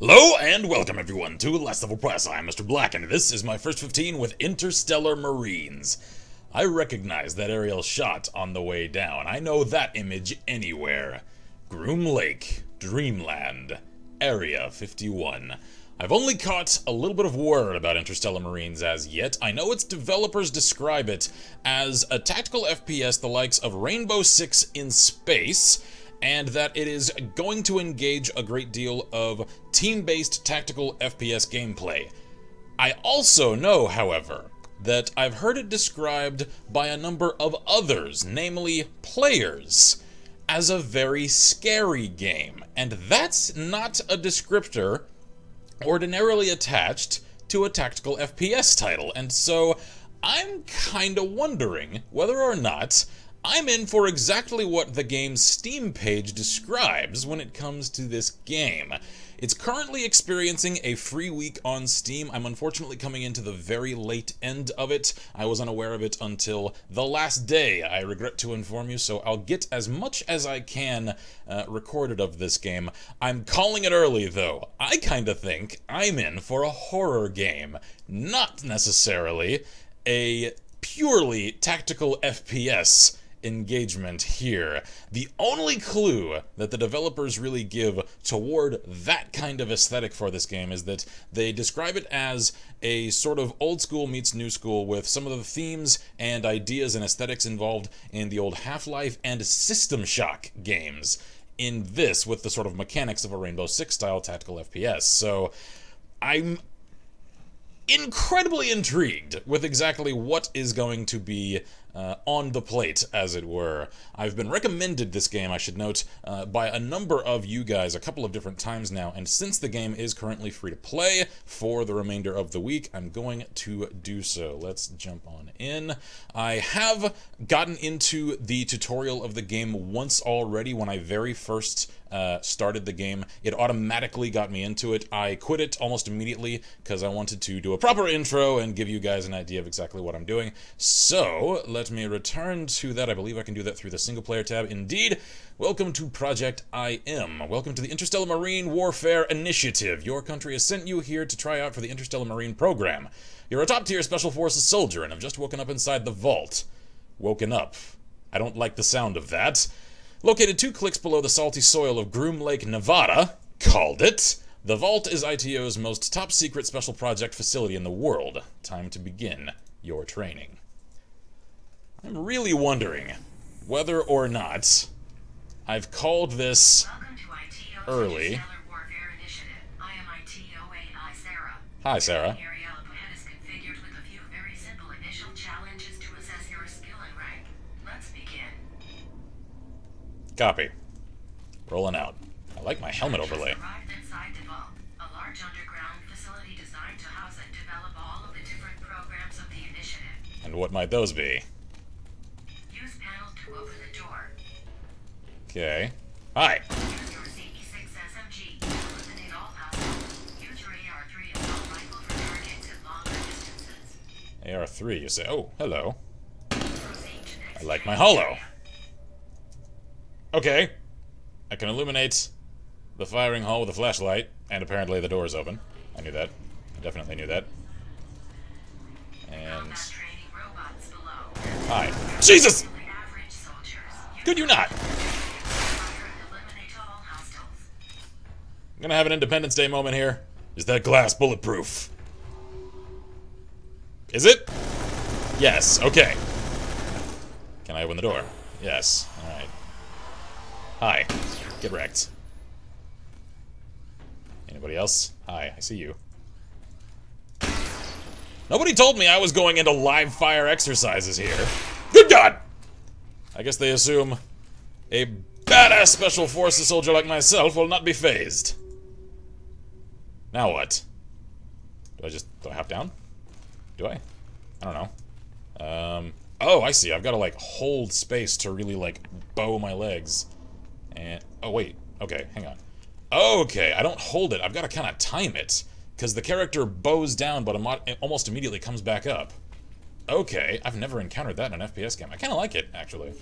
Hello and welcome everyone to Last Level Press. I'm Mr. Black and this is my first 15 with Interstellar Marines. I recognize that aerial shot on the way down. I know that image anywhere. Groom Lake, Dreamland, Area 51. I've only caught a little bit of word about Interstellar Marines as yet. I know its developers describe it as a tactical FPS the likes of Rainbow Six in space, and that it is going to engage a great deal of team-based tactical FPS gameplay. I also know, however, that I've heard it described by a number of others, namely players, as a very scary game, and that's not a descriptor ordinarily attached to a tactical FPS title, and so I'm kinda wondering whether or not I'm in for exactly what the game's Steam page describes when it comes to this game. It's currently experiencing a free week on Steam. I'm unfortunately coming into the very late end of it. I was unaware of it until the last day, I regret to inform you, so I'll get as much as I can recorded of this game. I'm calling it early, though. I kinda think I'm in for a horror game, not necessarily a purely tactical FPS engagement here. The only clue that the developers really give toward that kind of aesthetic for this game is that they describe it as a sort of old school meets new school with some of the themes and ideas and aesthetics involved in the old Half-Life and System Shock games in this with the sort of mechanics of a Rainbow Six style tactical FPS. So I'm incredibly intrigued with exactly what is going to be on the plate, as it were. I've been recommended this game, I should note, by a number of you guys a couple of different times now, and since the game is currently free to play for the remainder of the week, I'm going to do so. Let's jump on in. I have gotten into the tutorial of the game once already when I very first started the game. It automatically got me into it. I quit it almost immediately because I wanted to do a proper intro and give you guys an idea of exactly what I'm doing. So, let me return to that. I believe I can do that through the single player tab. Indeed, welcome to Project IM. Welcome to the Interstellar Marine Warfare Initiative. Your country has sent you here to try out for the Interstellar Marine program. You're a top-tier Special Forces soldier and have just woken up inside the vault. Woken up. I don't like the sound of that. Located 2 clicks below the salty soil of Groom Lake, Nevada, called it. The Vault is ITO's most top-secret special project facility in the world. Time to begin your training. I'm really wondering whether or not I've called this early. Hi, Sarah. Copy. Rolling out. I like my helmet overlay. And what might those be? Use panel to open the door. Okay. Hi. Use your CE6 SMG to eliminate all hostiles. Use your AR-3 assault rifle for targets at longer distances. AR-3, you say? Oh, hello. Proceed to next I like my holo. Okay. I can illuminate the firing hall with a flashlight, and apparently the door is open. I knew that. I definitely knew that. And... Hi. Jesus! Could you not? I'm gonna have an Independence Day moment here. Is that glass bulletproof? Is it? Yes, okay. Can I open the door? Yes, alright. Hi. Get wrecked. Anybody else? Hi, I see you. Nobody told me I was going into live fire exercises here. Good God! I guess they assume a badass Special Forces soldier like myself will not be phased. Now what? Do I hop down? Do I? I don't know. Oh, I see. I've got to, like, hold space to really, like, bow my legs. And, oh, wait. Okay, hang on. Okay, I don't hold it. I've got to kind of time it. Because the character bows down, but almost immediately comes back up. Okay, I've never encountered that in an FPS game. I kind of like it, actually.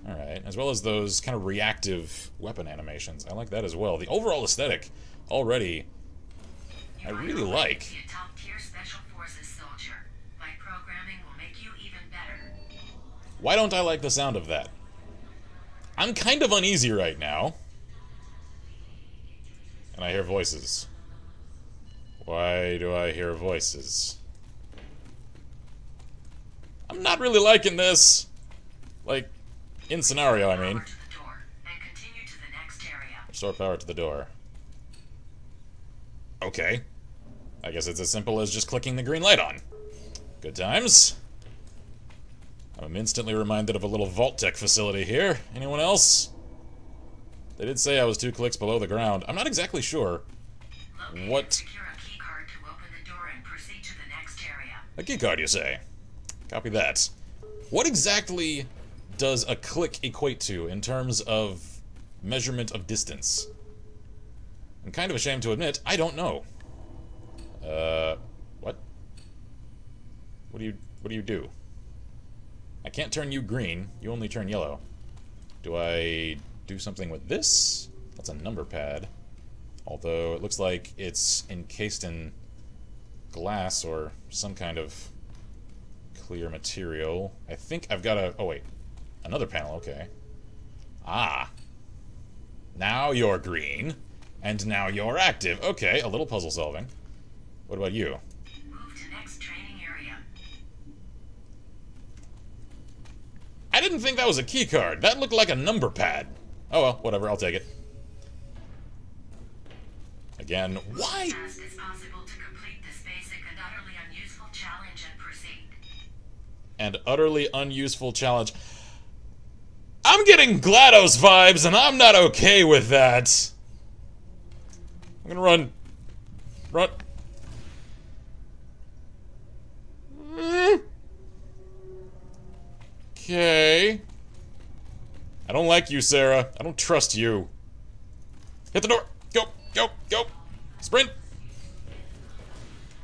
Alright, as well as those kind of reactive weapon animations. I like that as well. The overall aesthetic, already, I really like. Why don't I like the sound of that? I'm kind of uneasy right now. And I hear voices. Why do I hear voices? I'm not really liking this. Like, in scenario, I mean. Restore power to the door. Okay. I guess it's as simple as just clicking the green light on. Good times. I'm instantly reminded of a little vault tech facility here. Anyone else? They did say I was 2 clicks below the ground. I'm not exactly sure what... A keycard, you say? Copy that. What exactly does a click equate to in terms of measurement of distance? I'm kind of ashamed to admit, I don't know. What? What do you do? I can't turn you green, you only turn yellow. Do I do something with this? That's a number pad. Although it looks like it's encased in glass or some kind of clear material. I think I've got a... Oh, wait. Another panel, okay. Ah. Now you're green, and now you're active. Okay, a little puzzle solving. What about you? Move to next training area. I didn't think that was a key card. That looked like a number pad. Oh well, whatever, I'll take it. Again, why? As fast as possible to complete this basic and utterly unuseful challenge and proceed. And utterly unuseful challenge. I'm getting GLaDOS vibes, and I'm not okay with that. I'm gonna run. Run. Okay. I don't like you, Sarah. I don't trust you. Hit the door. Go, go, go. Sprint.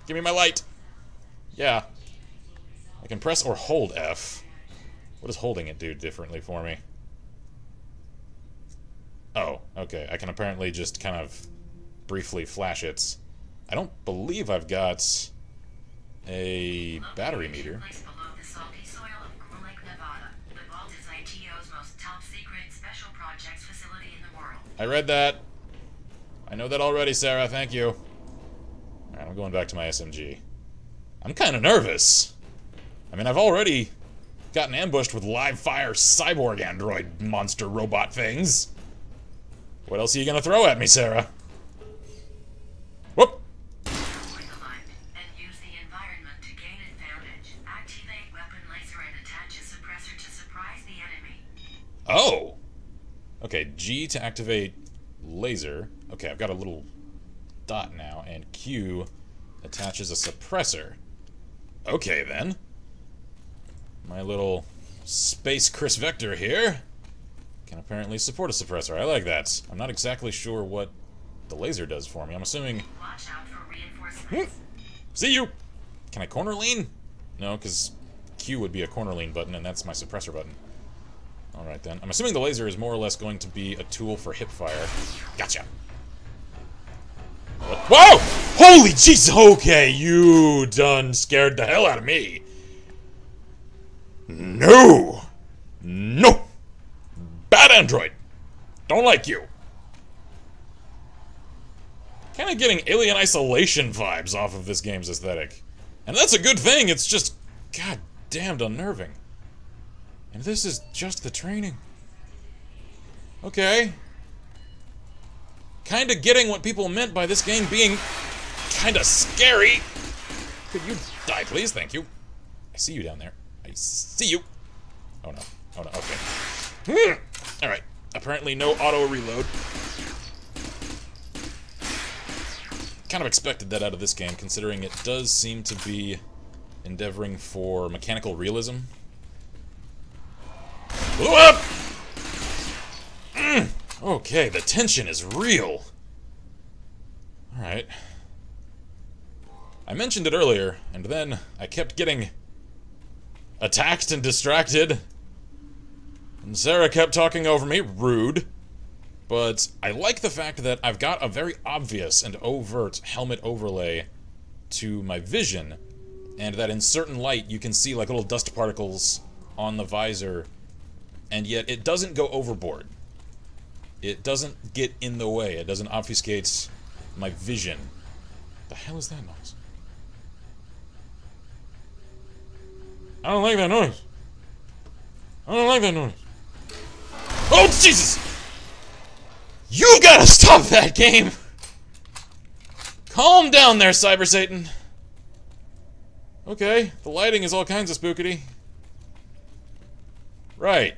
Give me my light. Yeah. I can press or hold F. What does holding it do differently for me? Oh, okay. I can apparently just kind of briefly flash it. I don't believe I've got a battery meter. I read that. I know that already, Sarah. Thank you. Alright, I'm going back to my SMG. I'm kind of nervous. I mean, I've already gotten ambushed with live fire cyborg android monster robot things. What else are you gonna throw at me, Sarah? Whoop! Oh! Okay, G to activate laser. Okay, I've got a little dot now, and Q attaches a suppressor. Okay, then. My little space Chris Vector here can apparently support a suppressor. I like that. I'm not exactly sure what the laser does for me. I'm assuming... Watch out for reinforcements. See you! Can I corner lean? No, because Q would be a corner lean button, and that's my suppressor button. Alright then. I'm assuming the laser is more or less going to be a tool for hipfire. Gotcha. What? Whoa! Holy jeez! Okay, you done scared the hell out of me. No! No! Bad android! Don't like you. Kind of getting Alien Isolation vibes off of this game's aesthetic. And that's a good thing, it's just god damned unnerving. And this is just the training. Okay. Kinda getting what people meant by this game being kinda scary. Could you die, please? Thank you. I see you down there. I see you. Oh no. Oh no, okay. Alright. Apparently no auto reload. Kind of expected that out of this game, considering it does seem to be endeavoring for mechanical realism. Blew up! Okay, the tension is real. Alright. I mentioned it earlier, and then I kept getting attacked and distracted. And Sarah kept talking over me. Rude. But I like the fact that I've got a very obvious and overt helmet overlay to my vision, and that in certain light you can see like little dust particles on the visor, and yet it doesn't go overboard. It doesn't get in the way. It doesn't obfuscate my vision. The hell is that noise? I don't like that noise. I don't like that noise. Oh, Jesus! You gotta stop that game! Calm down there, Cyber Satan. Okay, the lighting is all kinds of spookity. Right.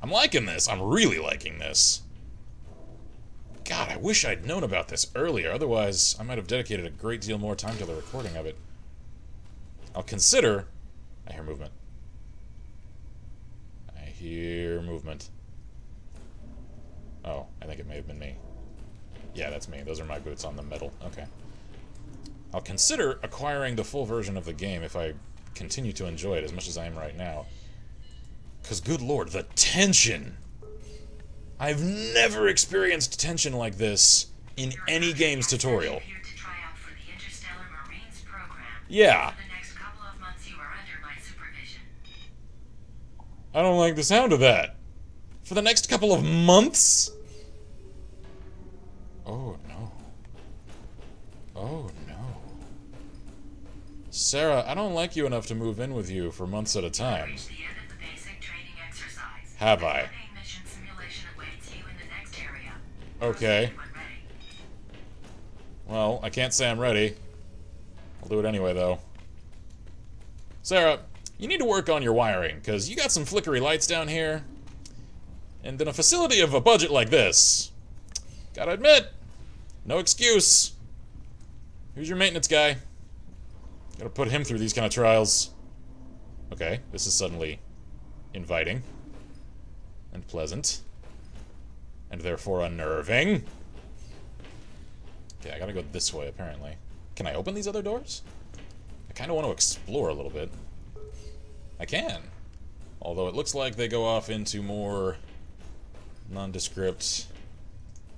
I'm liking this. I'm really liking this. God, I wish I'd known about this earlier. Otherwise, I might have dedicated a great deal more time to the recording of it. I'll consider... I hear movement. I hear movement. Oh, I think it may have been me. Yeah, that's me. Those are my boots on the metal. Okay. I'll consider acquiring the full version of the game if I continue to enjoy it as much as I am right now. Because, good lord, the tension! I've never experienced tension like this in any game's tutorial. Here to try out for the Interstellar Marines program. Yeah. For the next couple of months, you are under my supervision. I don't like the sound of that. For the next couple of months? Oh no. Oh no. Sarah, I don't like you enough to move in with you for months at a time. Reach the end of the basic training exercise. Have The I? campaign mission simulation awaits you in the next area. Okay. Proceed when ready. Well, I can't say I'm ready. I'll do it anyway, though. Sarah, you need to work on your wiring, because you got some flickery lights down here. And in a facility of a budget like this, gotta admit, no excuse. Who's your maintenance guy? Gotta put him through these kind of trials. Okay, this is suddenly inviting. And pleasant. And therefore unnerving. Okay, I gotta go this way, apparently. Can I open these other doors? I kinda want to explore a little bit. I can. Although it looks like they go off into more nondescript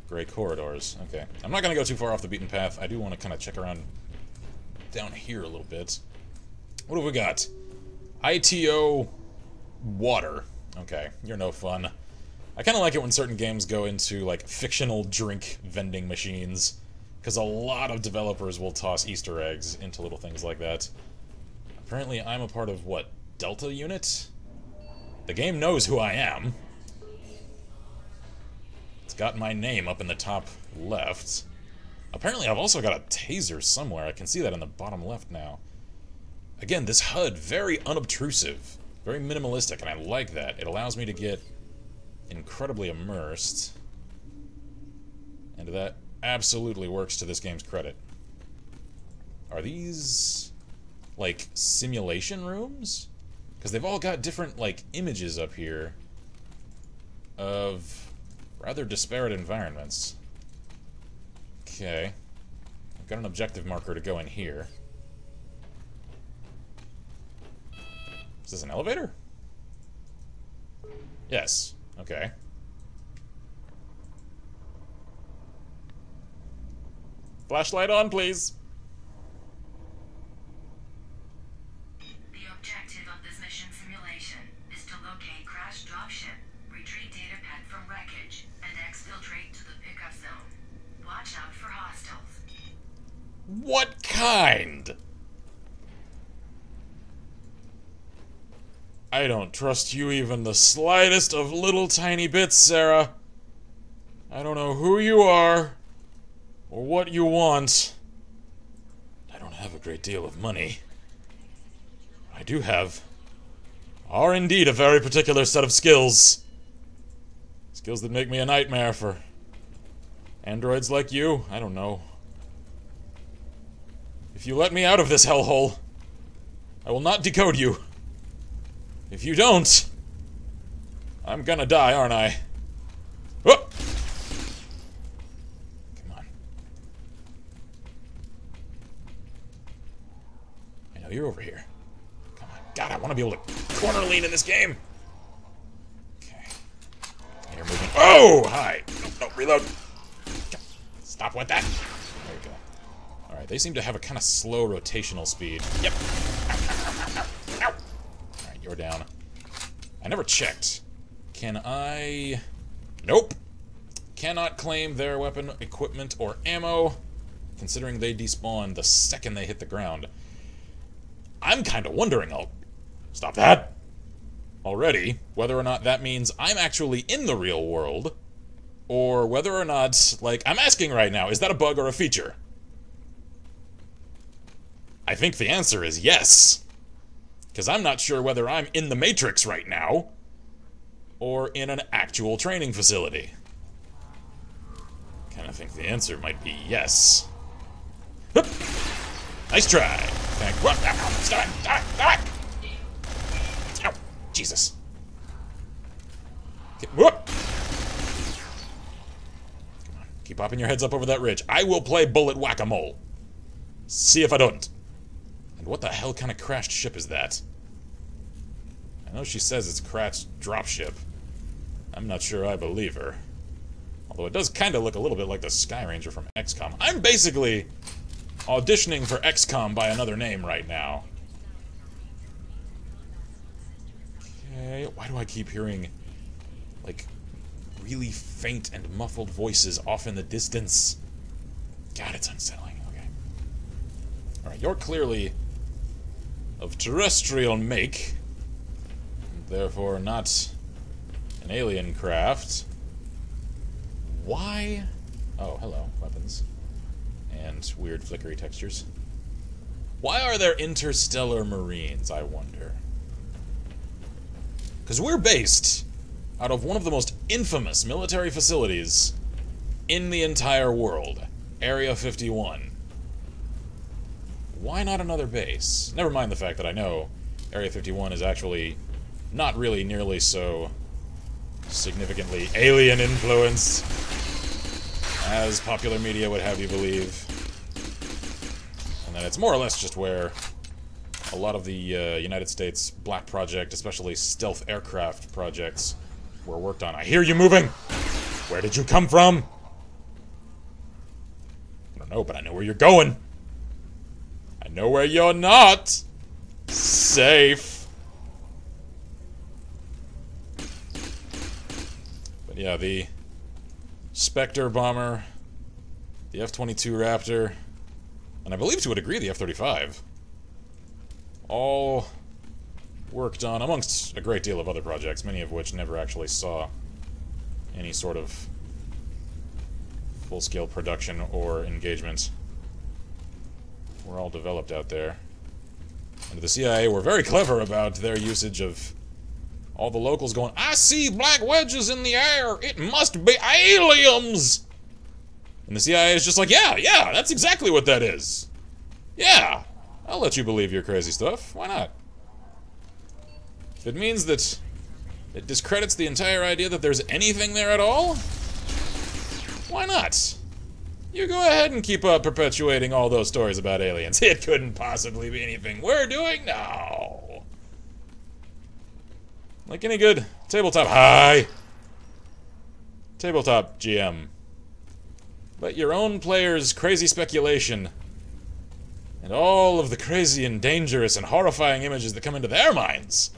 gray corridors. Okay. I'm not gonna go too far off the beaten path. I do want to kind of check around down here a little bit. What have we got? ITO water. Okay, you're no fun. I kind of like it when certain games go into, like, fictional drink vending machines, because a lot of developers will toss Easter eggs into little things like that. Apparently I'm a part of, what, Delta Unit? The game knows who I am. It's got my name up in the top left. Apparently I've also got a taser somewhere. I can see that in the bottom left now. Again, this HUD, very unobtrusive, very minimalistic, and I like that. It allows me to get incredibly immersed. And that absolutely works to this game's credit. Are these, like, simulation rooms? Because they've all got different, like, images up here of rather disparate environments. Okay. I've got an objective marker to go in here. Is this an elevator? Yes. Okay. Flashlight on, please. The objective of this mission simulation is to locate crashed dropship, retrieve data pad from wreckage, and exfiltrate to the pickup zone. Watch out for hostiles. What kind? I don't trust you even the slightest of little tiny bits, Sarah. I don't know who you are, or what you want. I don't have a great deal of money. I do have, are indeed a very particular set of skills. Skills that make me a nightmare for androids like you. I don't know. If you let me out of this hellhole, I will not decode you. If you don't, I'm gonna die, aren't I? Oh! Come on. I know you're over here. Come on. God, I want to be able to corner lean in this game. Okay. You're moving. Oh! Hi. No, reload. Stop with that. There we go. Alright, they seem to have a kind of slow rotational speed. Yep. Ow. Alright, you're down. I never checked. Can I... Nope. Cannot claim their weapon, equipment, or ammo, considering they despawn the second they hit the ground. I'm kind of wondering, I'll stop that already, whether or not that means I'm actually in the real world, or whether or not, like, I'm asking right now, is that a bug or a feature? I think the answer is yes. Because I'm not sure whether I'm in the Matrix right now, or in an actual training facility. Kinda think the answer might be yes. Hup. Nice try. Thank you. Stop. Ow. Jesus. Okay. Whoop. Come on. Keep popping your heads up over that ridge. I will play bullet whack-a-mole. See if I don't. And what the hell kind of crashed ship is that? I know she says it's a crashed dropship. I'm not sure I believe her. Although it does kind of look a little bit like the Sky Ranger from XCOM. I'm basically auditioning for XCOM by another name right now. Okay, why do I keep hearing, like, really faint and muffled voices off in the distance? God, it's unsettling. Okay. Alright, you're clearly of terrestrial make, therefore not an alien craft. Why? Oh, hello, weapons. And weird flickery textures. Why are there Interstellar Marines, I wonder? Because we're based out of one of the most infamous military facilities in the entire world, Area 51. Why not another base? Never mind the fact that I know Area 51 is actually not really nearly so significantly alien influenced as popular media would have you believe. And that it's more or less just where a lot of the United States Black Project, especially stealth aircraft projects, were worked on. I hear you moving! Where did you come from? I don't know, but I know where you're going. I know where you're not safe. But yeah, the Spectre bomber, the F-22 Raptor, and I believe to a degree the F-35, all worked on, amongst a great deal of other projects, many of which never actually saw any sort of full-scale production or engagement. Were all developed out there. And the CIA were very clever about their usage of all the locals going, I see black wedges in the air! It must be aliens! And the CIA is just like, yeah, that's exactly what that is. Yeah, I'll let you believe your crazy stuff. Why not? If it means that it discredits the entire idea that there's anything there at all, why not? You go ahead and keep perpetuating all those stories about aliens. It couldn't possibly be anything we're doing. No. Like any good tabletop... Hi! Tabletop GM. Let your own players' crazy speculation and all of the crazy and dangerous and horrifying images that come into their minds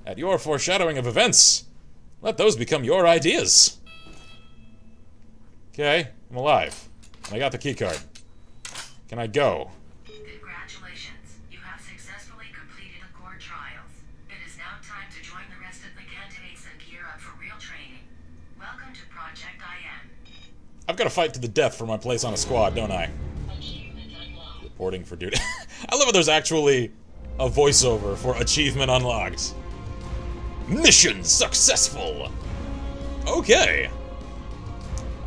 at your foreshadowing of events, let those become your ideas. Okay, I'm alive. I got the keycard. Can I go? Congratulations. You have successfully completed the core trials. It is now time to join the rest of the candidates and gear up for real training. Welcome to Project IM. I've got to fight to the death for my place on a squad, don't I? Reporting for duty. I love how there's actually a voiceover for achievement unlocked. Mission successful! Okay.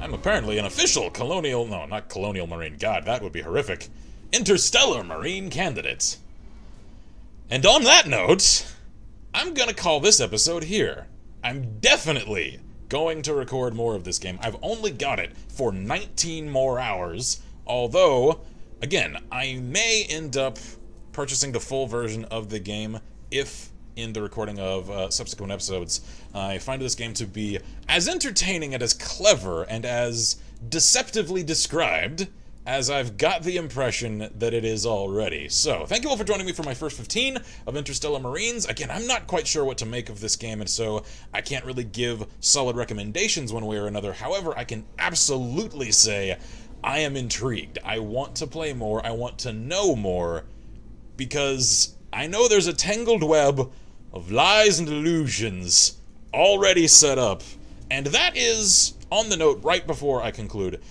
I'm apparently an official colonial... No, not colonial marine. God, that would be horrific. Interstellar Marine candidate. And on that note, I'm gonna call this episode here. I'm definitely going to record more of this game. I've only got it for 19 more hours, although... Again, I may end up purchasing the full version of the game if, in the recording of subsequent episodes, I find this game to be as entertaining and as clever and as deceptively described as I've got the impression that it is already. So, thank you all for joining me for my first 15 of Interstellar Marines. Again, I'm not quite sure what to make of this game, and so I can't really give solid recommendations one way or another. However, I can absolutely say I am intrigued. I want to play more. I want to know more, because I know there's a tangled web of lies and illusions already set up. And that is, on the note right before I conclude,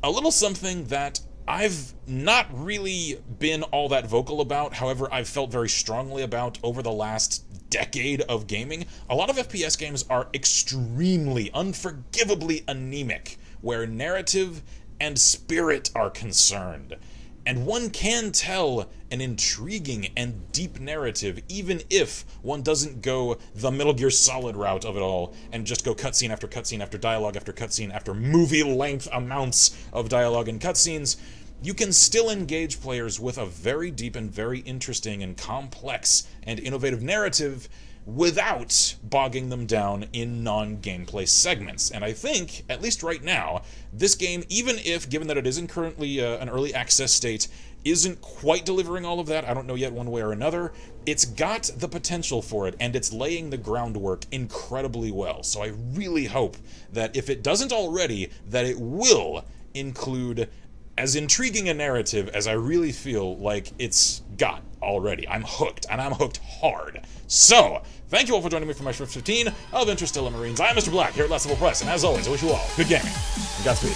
a little something that I've not really been all that vocal about. However, I've felt very strongly about over the last decade of gaming. A lot of FPS games are extremely, unforgivably anemic, where narrative and spirit are concerned. And one can tell an intriguing and deep narrative even if one doesn't go the Metal Gear Solid route of it all and just go cutscene after cutscene after dialogue after cutscene after movie-length amounts of dialogue and cutscenes. You can still engage players with a very deep and very interesting and complex and innovative narrative without bogging them down in non-gameplay segments. And I think, at least right now, this game, even if, given that it isn't currently an early access state, isn't quite delivering all of that, I don't know yet one way or another, it's got the potential for it, and it's laying the groundwork incredibly well. So I really hope that if it doesn't already, that it will include as intriguing a narrative as I really feel like it's got already. I'm hooked, and I'm hooked hard. So, thank you all for joining me for my first 15 of Interstellar Marines. I am Mr. Black here at Last Level Press, and as always, I wish you all good gaming. And Godspeed.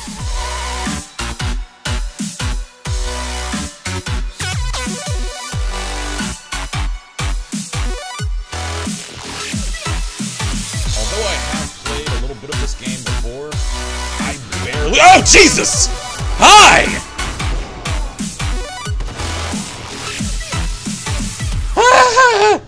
Although I have played a little bit of this game before, I barely... Oh, Jesus! Hi! Ah!